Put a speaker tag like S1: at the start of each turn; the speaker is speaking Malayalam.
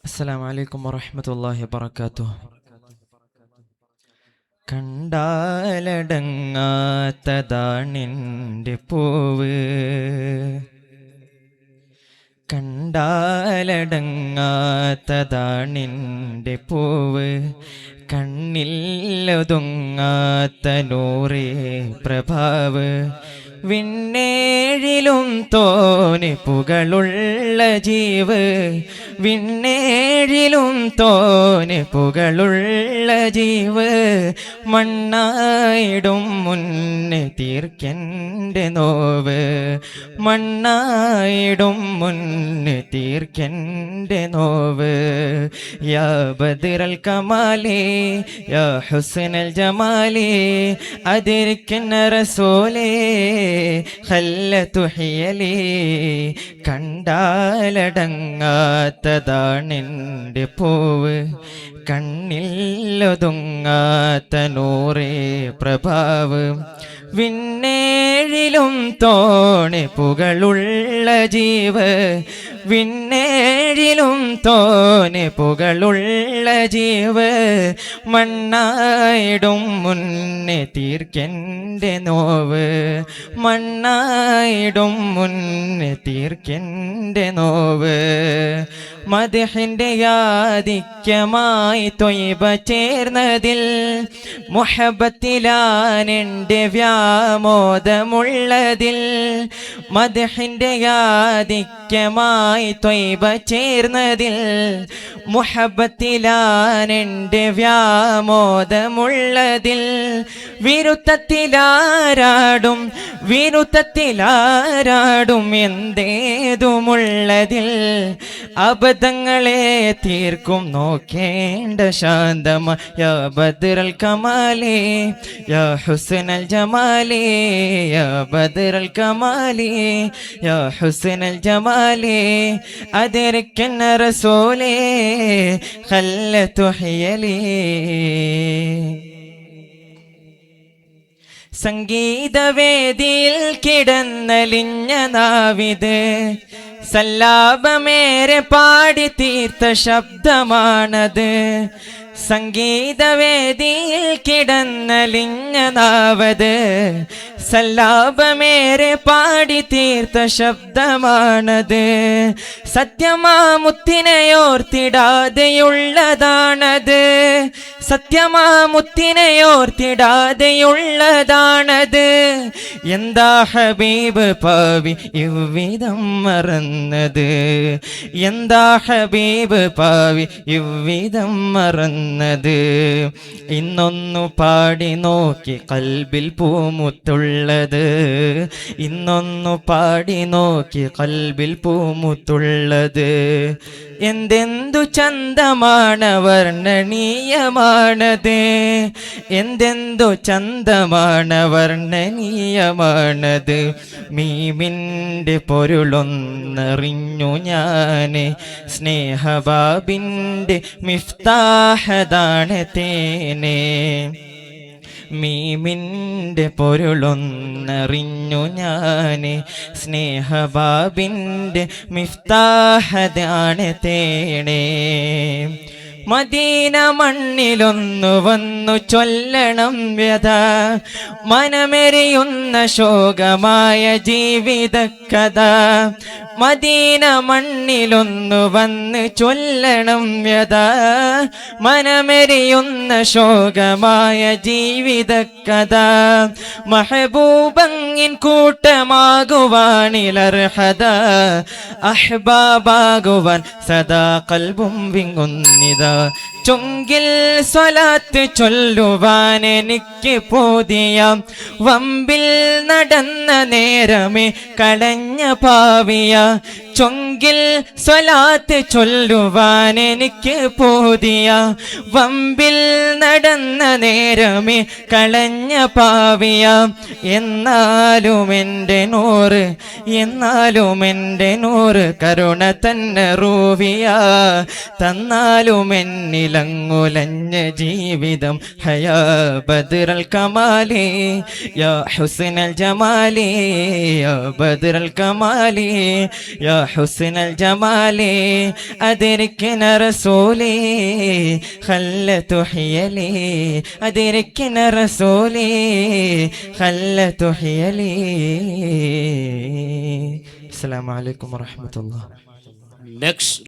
S1: അസ്സലാമു അലൈക്കും വറഹ്മത്തുള്ളാഹി വബറകാതുഹു. കണ്ടാലടങ്ങാത്തതാണിൻ്റെ പൂവ്, കണ്ടാലടങ്ങാത്തതാണിൻ്റെ പൂവ്, കണ്ണിലൊതുങ്ങാത്ത നൂറേ പ്രഭാവ്, വിണ്ണേഴിലും തോനെ പുകളുള്ള ജീവ്, വിണ്ണേഴിലും തോനെ പുകളുള്ള ജീവ്, മണ്ണായിടും മുന്നേ തീർക്കെൻ്റെ നോവ്, മണ്ണായിടും മുന്നേ തീർക്കെൻ്റെ നോവ്. യാ ബദ്റൽ കമാലി യാ ഹുസ്നൽ ജമാലി അദ്രിക്ന റസൂലേ ഖല്ലതു ഹിയലി. കണ്ടാലടങ്ങാത്തതാണെൻ്റെ പൂവ്, കണ്ണിലൊതുങ്ങാത്ത നൂറേ പ്രഭാവ്, വിണ്ണേഴിലും തോണെ പുകളുള്ള ജീവ്, വിണ്ണേഴിലും തോനെ പുകളുള്ള ജീവ്, മണ്ണായിടും മുന്നേ തീർക്കെൻ്റെ നോവ്, മണ്ണായിടും മുന്നേ തീർക്കെൻ്റെ നോവ്. മദ്ഹിൻ്റെ ആധിക്യമായി ത്വയ്ബ ചേർന്നതിൽ മുഹബ്ബത്തിലാണെൻ്റെ വ്യാമോദമുള്ളതിൽ, മദ്ഹിൻ്റെ ആധിക്യമായി ത്വയ്ബ ചേർന്നതിൽ മുഹബ്ബത്തിലാണെൻ്റെ വ്യാമോദമുള്ളതിൽ, വിരുദ്ധത്തിലാരാടും വിരുദ്ധത്തിലാരാടും എന്തേതുമുള്ളതിൽ, അബദ്ധങ്ങളെ തീർക്കും നോക്കേണ്ട ശാന്തമ. യാ ബദ്റൽ കമാലി യാ ഹുസ്നൽ ജമാലി, യാ ബദ്റൽ കമാലി യാ ഹുസ്നൽ ജമാലി അദ്രിക്ന റസൂലേ ഖല്ലതു ഹിയലി. സംഗീതവേദിയിൽ കിടന്നലിഞ്ഞ നാവിത്, സല്ലാപമേറെ പാടി തീർത്ത ശബ്ദമാണത്. സംഗീതവേദിയിൽ കിടന്നലിഞ്ഞ നാവത്, സല്ലാപമേറെ പാടി തീർത്ത ശബ്ദമാണത്. സത്യമാമുത്തിനെയോർത്തിടാതെയുള്ളതാണത്, സത്യമാമുത്തിനെയോർത്തിടാതെയുള്ളതാണത്. എന്താ ഹബീബ് പാവി ഇவ்விதം മറന്നത്, എന്താ ഹബീബ് പാവി ഇவ்விதം മറന്നത്. ഇന്നൊന്നു പാടി നോക്കി കൽബിൽ പൂമുത്തുള്ളത്, ഇന്നൊന്നു പാടി നോക്കി കൽബിൽ പൂമുത്തുള്ളത്. എന്തെന്തു ചന്തമാണ് വർണ്ണനീയമാണത്, എന്തെന്തു ചന്തമാണ് വർണ്ണനീയമാണത്. മീമിൻ്റെ പൊരുളൊന്നറിഞ്ഞു ഞാന്, സ്നേഹബാബിൻ്റെ മിഫ്താഹതാണ് തേനെ. മീമിൻ്റെ പൊരുളൊന്നറിഞ്ഞു ഞാന്, സ്നേഹബാബിൻ്റെ മിഫ്താഹതാണ് തേണേ. മദീന മണ്ണിലൊന്നു വന്നു ചൊല്ലണം വ്യഥ, മനമെരിയുന്ന ശോകമായ ജീവിതക്കഥ. മദീന മണ്ണിലൊന്നു വന്ന് ചൊല്ലണം വ്യഥ, മനമെരിയുന്ന ശോകമായ ജീവിതക്കഥ. മഹബൂബങ്ങിൻ കൂട്ടമാകുവാനിലർഹത, അഹ്ബാബാകുവാൻ സദാ കൽബും വിങ്ങുന്നിത. ചൊങ്കിൽ സ്വലാത്ത് ചൊല്ലുവാൻ എനിക്ക് പോതിയ, വമ്പിൽ നടന്ന നേരമേ കളഞ്ഞ പാവിയ. ചൊങ്കിൽ സ്വലാത്ത് ചൊല്ലുവാൻ എനിക്ക് പോതിയ, വമ്പിൽ നടന്ന നേരമേ കളഞ്ഞ പാവിയ. എന്നാലും എൻ്റെ നൂറ്, എന്നാലും എൻ്റെ നൂറ് കരുണ തന്നെ റൂവിയ. തന്നാലും എന്നിലങ്ങുലഞ്ഞ ജീവിതം ഹയാ ബദ്റൽ കമാലി യാ ഹുസ്നൽ ജമാലി, യാ ബദ്റൽ കമാലി യാ حسن الجمال أدركنا رسولي خلت حيلي أدركنا رسولي خلت حيلي. السلام عليكم ورحمة الله.
S2: Next